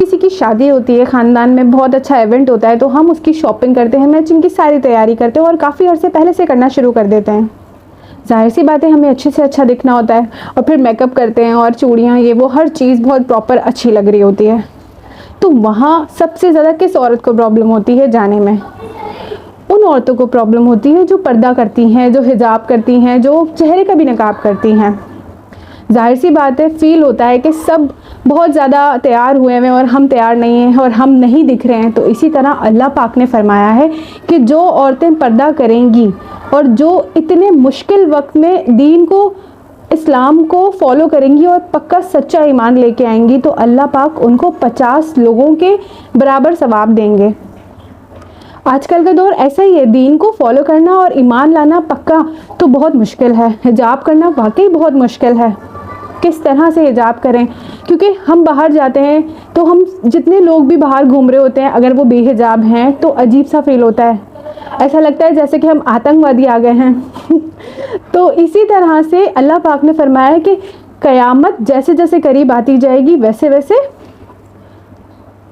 किसी की शादी होती है, ख़ानदान में बहुत अच्छा इवेंट होता है, तो हम उसकी शॉपिंग करते हैं, मैचिंग की सारी तैयारी करते हैं और काफ़ी अर्से पहले से करना शुरू कर देते हैं। ज़ाहिर सी बात है, हमें अच्छे से अच्छा दिखना होता है और फिर मेकअप करते हैं और चूड़ियाँ ये वो हर चीज़ बहुत प्रॉपर अच्छी लग रही होती है। तो वहाँ सबसे ज़्यादा किस औरत को प्रॉब्लम होती है जाने में? उन औरतों को प्रॉब्लम होती है जो पर्दा करती हैं, जो हिजाब करती हैं, जो चेहरे का भी नकाब करती हैं। ज़ाहिर सी बात है, फ़ील होता है कि सब बहुत ज़्यादा तैयार हुए हैं और हम तैयार नहीं हैं और हम नहीं दिख रहे हैं। तो इसी तरह अल्लाह पाक ने फरमाया है कि जो औरतें पर्दा करेंगी और जो इतने मुश्किल वक्त में दीन को, इस्लाम को फॉलो करेंगी और पक्का सच्चा ईमान लेके आएंगी, तो अल्लाह पाक उनको 50 लोगों के बराबर सवाब देंगे। आजकल का दौर ऐसा ही है, दीन को फॉलो करना और ईमान लाना पक्का तो बहुत मुश्किल है। हिजाब करना वाकई बहुत मुश्किल है। किस तरह से हिजाब करें, क्योंकि हम बाहर जाते हैं तो हम जितने लोग भी बाहर घूम रहे होते हैं, अगर वो बेहिजाब हैं तो अजीब सा फील होता है, ऐसा लगता है जैसे कि हम आतंकवादी आ गए हैं। तो इसी तरह से अल्लाह पाक ने फरमाया है कि क़यामत जैसे जैसे करीब आती जाएगी वैसे वैसे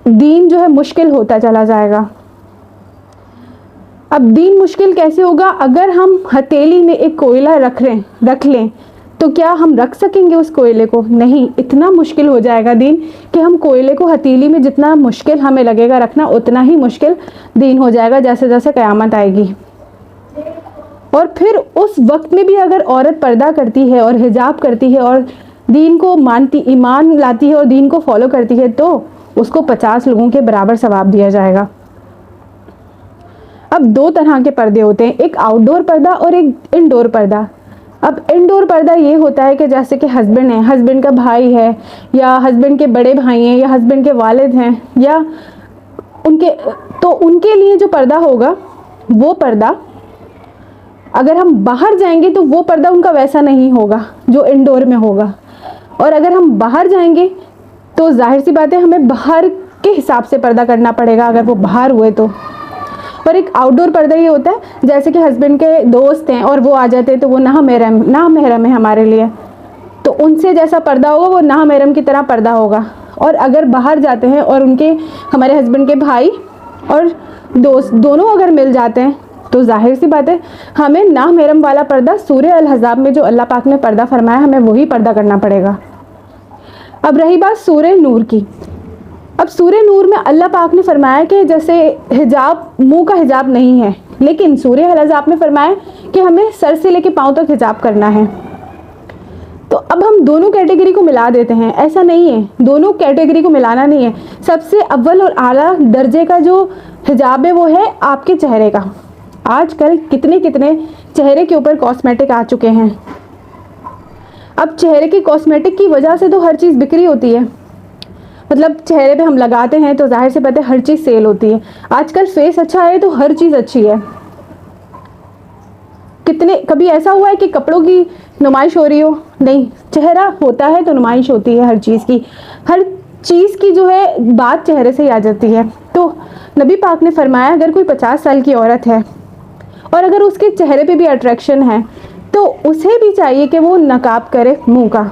दीन जो है मुश्किल होता चला जाएगा। अब दीन मुश्किल कैसे होगा? अगर हम हथेली में एक कोयला रख लें तो क्या हम रख सकेंगे उस कोयले को? नहीं, इतना मुश्किल हो जाएगा दीन कि हम कोयले को हथेली में जितना मुश्किल हमें लगेगा रखना, उतना ही मुश्किल दीन हो जाएगा जैसे जैसे क़यामत आएगी। और फिर उस वक्त में भी अगर औरत पर्दा करती है और हिजाब करती है और दीन को मानती, ईमान लाती है और दीन को फॉलो करती है, तो उसको 50 लोगों के बराबर सवाब दिया जाएगा। अब 2 तरह के पर्दे होते हैं, एक आउटडोर पर्दा और एक इनडोर पर्दा। अब इनडोर पर्दा ये होता है कि जैसे कि हस्बैंड है, हस्बैंड का भाई है या हस्बैंड के बड़े भाई हैं या हस्बैंड के वालिद हैं या उनके लिए जो पर्दा होगा, वो पर्दा अगर हम बाहर जाएंगे तो वो पर्दा उनका वैसा नहीं होगा जो इनडोर में होगा। और अगर हम बाहर जाएंगे तो जाहिर सी बात है हमें बाहर के हिसाब से पर्दा करना पड़ेगा अगर वो बाहर हुए तो। और एक आउटडोर पर्दा ये होता है जैसे कि हस्बैंड के दोस्त हैं और वो आ जाते हैं तो वो नामहरम है हमारे लिए, तो उनसे जैसा पर्दा होगा वो नामहरम की तरह पर्दा होगा। और अगर बाहर जाते हैं और हमारे हस्बैंड के भाई और दोस्त दोनों अगर मिल जाते हैं तो जाहिर सी बात है हमें नामहरम वाला पर्दा, सूरह अल हज़ाब में जो अल्लाह पाक ने पर्दा फरमाया, हमें वही पर्दा करना पड़ेगा। अब रही बात सूरह नूर की। अब सूरह नूर में अल्लाह पाक ने फरमाया कि जैसे हिजाब, मुंह का हिजाब नहीं है, लेकिन सूरह अल हज़ाब में फरमाया कि हमें सर से लेके पाँव तक हिजाब करना है। तो अब हम दोनों कैटेगरी को मिला देते हैं, ऐसा नहीं है, दोनों कैटेगरी को मिलाना नहीं है। सबसे अव्वल और आला दर्जे का जो हिजाब है वो है आपके चेहरे का। आजकल कितने चेहरे के ऊपर कॉस्मेटिक आ चुके हैं। अब चेहरे की कॉस्मेटिक की वजह से तो हर चीज़ बिक्री होती है, मतलब चेहरे पे हम लगाते हैं तो जाहिर से बात है हर चीज़ सेल होती है। आजकल फेस अच्छा है तो हर चीज़ अच्छी है। कभी ऐसा हुआ है कि कपड़ों की नुमाइश हो रही हो? नहीं, चेहरा होता है तो नुमाइश होती है हर चीज़ की जो है बात चेहरे से ही आ जाती है। तो नबी पाक ने फरमाया अगर कोई 50 साल की औरत है और अगर उसके चेहरे पे भी अट्रैक्शन है तो उसे भी चाहिए कि वो नकाब करे मुँह का,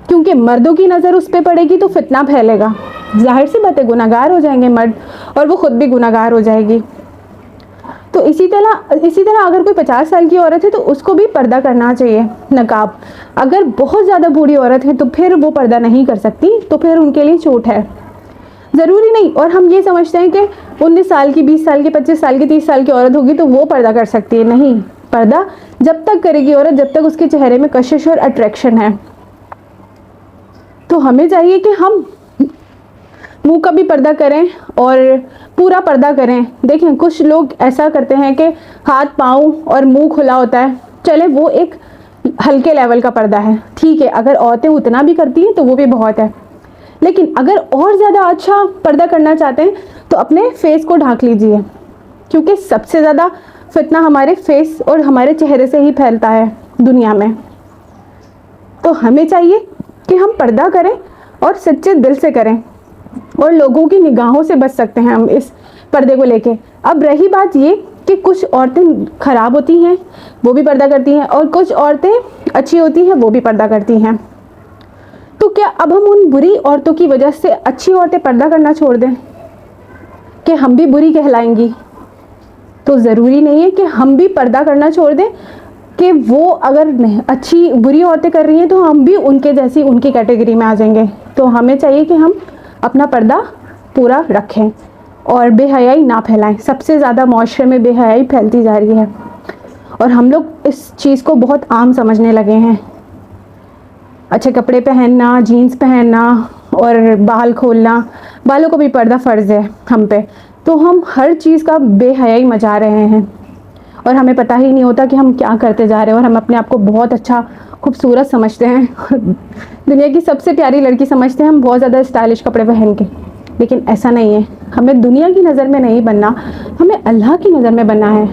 क्योंकि मर्दों की नज़र उस पर पड़ेगी तो फितना फैलेगा। जाहिर सी बात है गुनाहगार हो जाएंगे मर्द और वो खुद भी गुनाहगार हो जाएगी। तो इसी तरह अगर कोई 50 साल की औरत है तो उसको भी पर्दा करना चाहिए, नकाब। अगर बहुत ज़्यादा बूढ़ी औरत है तो फिर वो पर्दा नहीं कर सकती, तो फिर उनके लिए छूट है, ज़रूरी नहीं। और हम ये समझते हैं कि 19 साल की, 20 साल की, 25 साल की, 30 साल की औरत होगी तो वो पर्दा कर सकती है। नहीं, पर्दा जब तक करेगी औरत जब तक उसके चेहरे में कशिश और अट्रैक्शन है। तो हमें चाहिए कि हम मुंह का भी पर्दा करें और पूरा पर्दा करें। देखें, कुछ लोग ऐसा करते हैं कि हाथ पाँव और मुंह खुला होता है, चले वो एक हल्के लेवल का पर्दा है, ठीक है। अगर औरतें उतना भी करती हैं तो वो भी बहुत है, लेकिन अगर और ज़्यादा अच्छा पर्दा करना चाहते हैं तो अपने फेस को ढाँक लीजिए, क्योंकि सबसे ज़्यादा फितना हमारे फेस और हमारे चेहरे से ही फैलता है दुनिया में। तो हमें चाहिए कि हम पर्दा करें और सच्चे दिल से करें और लोगों की निगाहों से बच सकते हैं हम इस पर्दे को लेके। अब रही बात ये कि कुछ औरतें ख़राब होती हैं वो भी पर्दा करती हैं और कुछ औरतें अच्छी होती हैं वो भी पर्दा करती हैं। तो क्या अब हम उन बुरी औरतों की वजह से अच्छी औरतें पर्दा करना छोड़ दें कि हम भी बुरी कहलाएंगी? तो ज़रूरी नहीं है कि हम भी पर्दा करना छोड़ दें कि वो अगर अच्छी बुरी औरतें कर रही हैं तो हम भी उनके जैसी उनकी कैटेगरी में आ जाएंगे। तो हमें चाहिए कि हम अपना पर्दा पूरा रखें और बेहयाई ना फैलाएं। सबसे ज़्यादा माशरे में बेहयाई फैलती जा रही है और हम लोग इस चीज़ को बहुत आम समझने लगे हैं। अच्छे कपड़े पहनना, जीन्स पहनना और बाल खोलना, बालों को भी पर्दा फ़र्ज़ है हम पे, तो हम हर चीज़ का बेहयाई मचा रहे हैं और हमें पता ही नहीं होता कि हम क्या करते जा रहे हैं। और हम अपने आप को बहुत अच्छा खूबसूरत समझते हैं दुनिया की सबसे प्यारी लड़की समझते हैं हम, बहुत ज़्यादा स्टाइलिश कपड़े पहन के। लेकिन ऐसा नहीं है, हमें दुनिया की नज़र में नहीं बनना, हमें अल्लाह की नज़र में बनना है।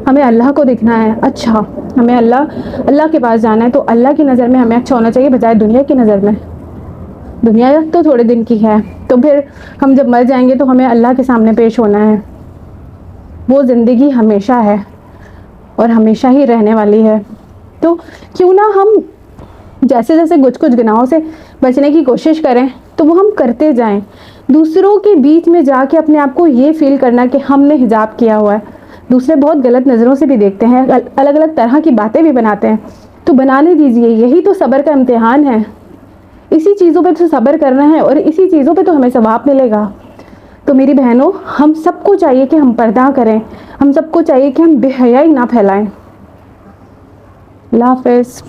हमें अल्लाह को दिखना है अच्छा, हमें अल्लाह के पास जाना है, तो अल्लाह की नज़र में हमें अच्छा होना चाहिए बजाय दुनिया की नज़र में। दुनिया तो थोड़े दिन की है, तो फिर हम जब मर जाएंगे तो हमें अल्लाह के सामने पेश होना है। वो ज़िंदगी हमेशा है और हमेशा ही रहने वाली है। तो क्यों ना हम जैसे जैसे कुछ कुछ गुनाहों से बचने की कोशिश करें तो वो हम करते जाएं। दूसरों के बीच में जाके अपने आप को ये फील करना कि हमने हिजाब किया हुआ है। दूसरे बहुत गलत नज़रों से भी देखते हैं, अलग अलग तरह की बातें भी बनाते हैं, तो बनाने दीजिए। यही तो सब्र का इम्तिहान है। इसी चीज़ों पे तो सब्र करना है और इसी चीज़ों पे तो हमें सवाब मिलेगा। तो मेरी बहनों, हम सबको चाहिए कि हम पर्दा करें, हम सबको चाहिए कि हम बेहयाई ना फैलाएं। अल्लाह हाफ़िज़।